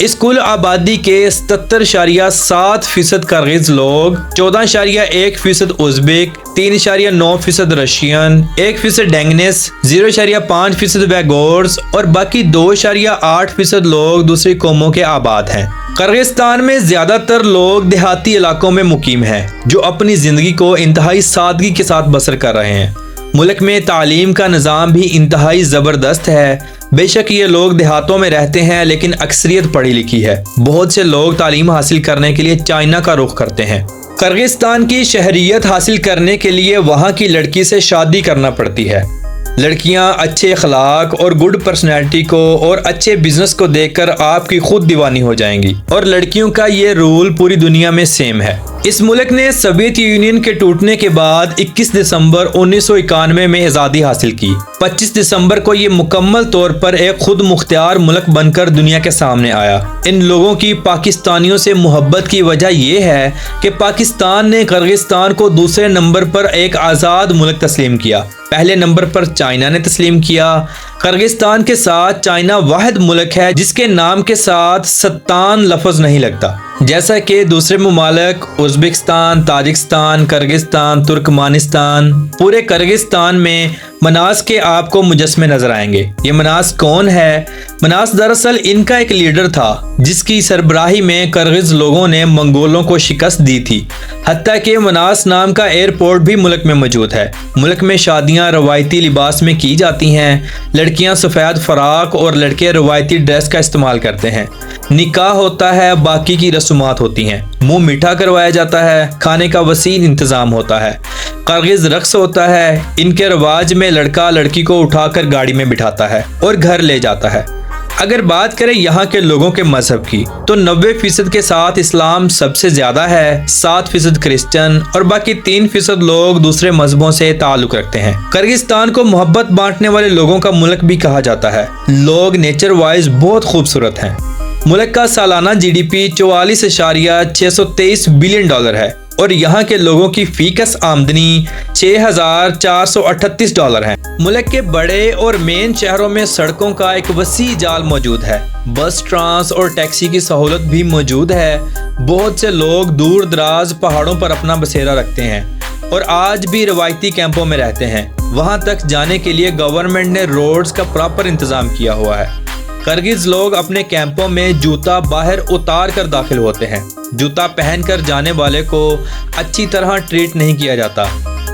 اس کل آبادی کے 77.7% کرغز لوگ، 14.1% ازبک، 3.9% رشین، 1% ڈینگنس، 0.5% ویگورز اور باقی 2.8% لوگ دوسری قوموں کے آباد ہیں۔ کرغزستان میں زیادہ تر لوگ دیہاتی علاقوں میں مقیم ہیں جو اپنی زندگی کو انتہائی سادگی کے ساتھ بسر کر رہے ہیں۔ ملک میں تعلیم کا نظام بھی انتہائی زبردست ہے۔ بے شک یہ لوگ دیہاتوں میں رہتے ہیں لیکن اکثریت پڑھی لکھی ہے۔ بہت سے لوگ تعلیم حاصل کرنے کے لیے چائنا کا رخ کرتے ہیں۔ کرغزستان کی شہریت حاصل کرنے کے لیے وہاں کی لڑکی سے شادی کرنا پڑتی ہے۔ لڑکیاں اچھے اخلاق اور گڈ پرسنالٹی کو اور اچھے بزنس کو دیکھ کر آپ کی خود دیوانی ہو جائیں گی، اور لڑکیوں کا یہ رول پوری دنیا میں سیم ہے۔ اس ملک نے سوویت یونین کے ٹوٹنے کے بعد 21 دسمبر 1991 میں آزادی حاصل کی۔ 25 دسمبر کو یہ مکمل طور پر ایک خود مختار ملک بن کر دنیا کے سامنے آیا۔ ان لوگوں کی پاکستانیوں سے محبت کی وجہ یہ ہے کہ پاکستان نے کرغزستان کو دوسرے نمبر پر ایک آزاد ملک تسلیم کیا۔ پہلے نمبر پر چائنا نے تسلیم کیا۔ کرغزستان کے ساتھ چائنا واحد ملک ہے جس کے نام کے ساتھ ستان لفظ نہیں لگتا، جیسا کہ دوسرے ممالک ازبکستان، تاجکستان، کرغزستان، ترکمانستان۔ پورے کرغزستان میں مناس کے آپ کو مجسمے نظر آئیں گے۔ یہ مناس کون ہے؟ مناس دراصل ان کا ایک لیڈر تھا جس کی سربراہی میں کرغز لوگوں نے منگولوں کو شکست دی تھی۔ حتیٰ کہ مناس نام کا ایئرپورٹ بھی ملک میں موجود ہے۔ ملک میں شادیاں روایتی لباس میں کی جاتی ہیں۔ لڑکیاں سفید فراق اور لڑکے روایتی ڈریس کا استعمال کرتے ہیں۔ نکاح ہوتا ہے، باقی کی رسومات ہوتی ہیں۔ منہ میٹھا کروایا جاتا ہے، کھانے کا وسیع انتظام ہوتا ہے۔ کرغز رقص ہوتا ہے۔ ان کے رواج میں لڑکا لڑکی کو اٹھا کر گاڑی میں بٹھاتا ہے اور گھر لے جاتا ہے۔ اگر بات کریں یہاں کے لوگوں کے مذہب کی تو 90% کے ساتھ اسلام سب سے زیادہ ہے، 7% کرسچن اور باقی 3% لوگ دوسرے مذہبوں سے تعلق رکھتے ہیں۔ کرغزستان کو محبت بانٹنے والے لوگوں کا ملک بھی کہا جاتا ہے۔ لوگ نیچر وائز بہت خوبصورت ہیں۔ ملک کا سالانہ GDP 44.623 بلین ڈالر ہے اور یہاں کے لوگوں کی فی کس آمدنی 6,438 ڈالر ہے۔ ملک کے بڑے اور مین شہروں میں سڑکوں کا ایک وسیع جال موجود ہے۔ بس، ٹرانس اور ٹیکسی کی سہولت بھی موجود ہے۔ بہت سے لوگ دور دراز پہاڑوں پر اپنا بسیرا رکھتے ہیں اور آج بھی روایتی کیمپوں میں رہتے ہیں۔ وہاں تک جانے کے لیے گورنمنٹ نے روڈز کا پراپر انتظام کیا ہوا ہے۔ کرغز لوگ اپنے کیمپوں میں جوتا باہر اتار کر داخل ہوتے ہیں۔ جوتا پہن کر جانے والے کو اچھی طرح ٹریٹ نہیں کیا جاتا۔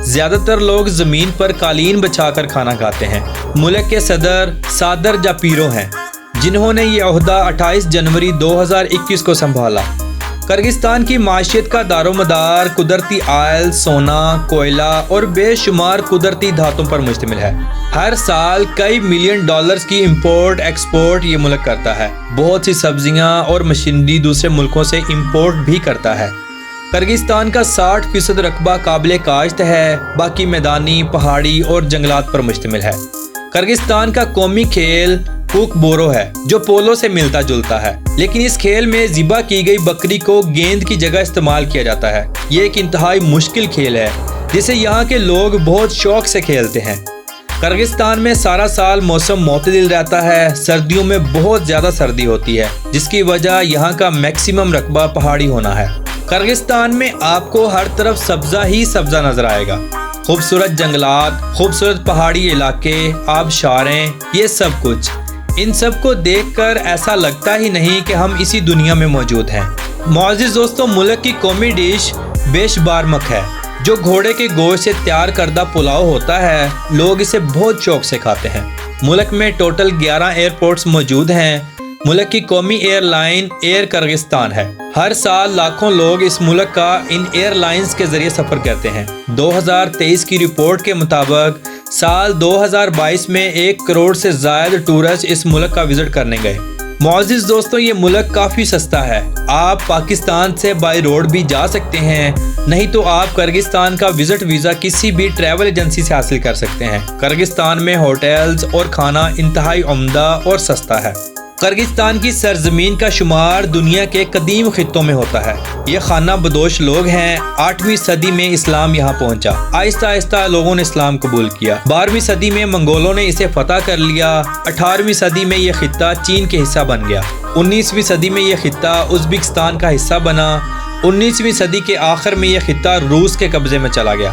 زیادہ تر لوگ زمین پر قالین بچھا کر کھانا کھاتے ہیں۔ ملک کے صدر سادر جاپیرو ہیں جنہوں نے یہ عہدہ 28 جنوری 2021 کو سنبھالا۔ کرغزستان کی معیشت کا دار و مدار قدرتی آئل، سونا، کوئلہ اور بے شمار قدرتی دھاتوں پر مشتمل ہے۔ ہر سال کئی ملین ڈالرز کی امپورٹ ایکسپورٹ یہ ملک کرتا ہے۔ بہت سی سبزیاں اور مشینری دوسرے ملکوں سے امپورٹ بھی کرتا ہے۔ کرغزستان کا 60% رقبہ قابل کاشت ہے، باقی میدانی، پہاڑی اور جنگلات پر مشتمل ہے۔ کرغزستان کا قومی کھیل کوک بورو ہے جو پولو سے ملتا جلتا ہے، لیکن اس کھیل میں ذبح کی گئی بکری کو گیند کی جگہ استعمال کیا جاتا ہے۔ یہ ایک انتہائی مشکل کھیل ہے جسے یہاں کے لوگ بہت شوق سے کھیلتے ہیں۔ کرغزستان میں سارا سال موسم معتدل رہتا ہے۔ سردیوں میں بہت زیادہ سردی ہوتی ہے جس کی وجہ یہاں کا میکسیمم رقبہ پہاڑی ہونا ہے۔ کرغزستان میں آپ کو ہر طرف سبزہ ہی سبزہ نظر آئے گا۔ خوبصورت جنگلات، خوبصورت پہاڑی علاقے، آبشاریں، یہ سب کچھ۔ ان سب کو دیکھ کر ایسا لگتا ہی نہیں کہ ہم اسی دنیا میں موجود ہیں۔ معزز دوستوں، ملک کی قومی ڈش بیش بارمک ہے جو گھوڑے کے گوشت سے تیار کردہ پلاؤ ہوتا ہے۔ لوگ اسے بہت شوق سے کھاتے ہیں۔ ملک میں ٹوٹل 11 ایئرپورٹس موجود ہیں۔ ملک کی قومی ایئر لائن ایئر کرغزستان ہے۔ ہر سال لاکھوں لوگ اس ملک کا ان ایئر لائنز کے ذریعے سفر کرتے ہیں۔ 2023 کی رپورٹ کے مطابق سال 2022 میں 1 کروڑ سے زائد ٹورسٹ اس ملک کا وزٹ کرنے گئے۔ معزز دوستوں، یہ ملک کافی سستا ہے۔ آپ پاکستان سے بائی روڈ بھی جا سکتے ہیں، نہیں تو آپ کرغزستان کا وزٹ ویزا کسی بھی ٹریول ایجنسی سے حاصل کر سکتے ہیں۔ کرغزستان میں ہوٹلز اور کھانا انتہائی عمدہ اور سستا ہے۔ کرغزستان کی سرزمین کا شمار دنیا کے قدیم خطوں میں ہوتا ہے۔ یہ خانہ بدوش لوگ ہیں۔ 8ویں صدی میں اسلام یہاں پہنچا۔ آہستہ آہستہ لوگوں نے اسلام قبول کیا۔ 12ویں صدی میں منگولوں نے اسے فتح کر لیا۔ 18ویں صدی میں یہ خطہ چین کے حصہ بن گیا۔ 19ویں صدی میں یہ خطہ ازبکستان کا حصہ بنا۔ 19ویں صدی کے آخر میں یہ خطہ روس کے قبضے میں چلا گیا۔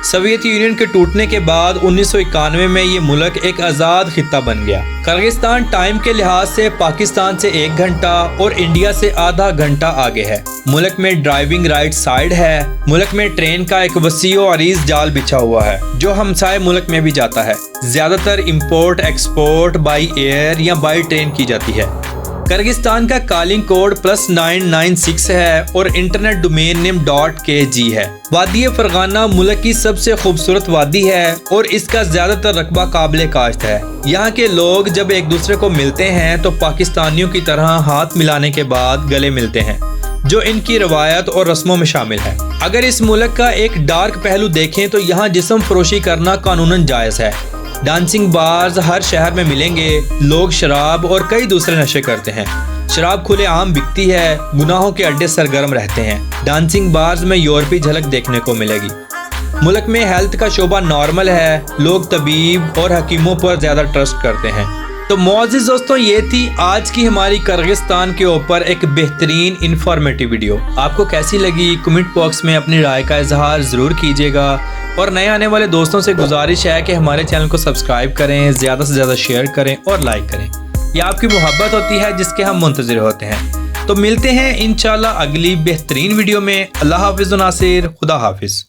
سوویت یونین کے ٹوٹنے کے بعد 1991 میں یہ ملک ایک آزاد خطہ بن گیا۔ کرغزستان ٹائم کے لحاظ سے پاکستان سے 1 گھنٹہ اور انڈیا سے آدھا گھنٹہ آگے ہے۔ ملک میں ڈرائیونگ رائٹ سائیڈ ہے۔ ملک میں ٹرین کا ایک وسیع و عریض جال بچھا ہوا ہے جو ہمسائے ملک میں بھی جاتا ہے۔ زیادہ تر امپورٹ ایکسپورٹ بائی ایئر یا بائی ٹرین کی جاتی ہے۔ کرغزستان کا کالنگ کوڈ +996 ہے اور انٹرنیٹ ڈومین نیم .kg ہے۔ وادی فرغانہ ملک کی سب سے خوبصورت وادی ہے اور اس کا زیادہ تر رقبہ قابل کاشت ہے۔ یہاں کے لوگ جب ایک دوسرے کو ملتے ہیں تو پاکستانیوں کی طرح ہاتھ ملانے کے بعد گلے ملتے ہیں، جو ان کی روایت اور رسموں میں شامل ہے۔ اگر اس ملک کا ایک ڈارک پہلو دیکھیں تو یہاں جسم فروشی کرنا قانوناً جائز ہے۔ ڈانسنگ بارز ہر شہر میں ملیں گے۔ لوگ شراب اور کئی دوسرے نشے کرتے ہیں۔ شراب کھلے عام بکتی ہے۔ گناہوں کے اڈے سرگرم رہتے ہیں۔ ڈانسنگ بارز میں یورپی جھلک دیکھنے کو ملے گی۔ ملک میں ہیلتھ کا شعبہ نارمل ہے۔ لوگ طبیب اور حکیموں پر زیادہ ٹرسٹ کرتے ہیں۔ تو معزز دوستوں، یہ تھی آج کی ہماری کرغزستان کے اوپر ایک بہترین انفارمیٹیو ویڈیو۔ آپ کو کیسی لگی کمنٹ باکس میں اپنی رائے کا اظہار ضرور کیجیے گا، اور نئے آنے والے دوستوں سے گزارش ہے کہ ہمارے چینل کو سبسکرائب کریں، زیادہ سے زیادہ شیئر کریں اور لائک کریں۔ یہ آپ کی محبت ہوتی ہے جس کے ہم منتظر ہوتے ہیں۔ تو ملتے ہیں انشاءاللہ اگلی بہترین ویڈیو میں۔ اللہ حافظ و ناصر، خدا حافظ۔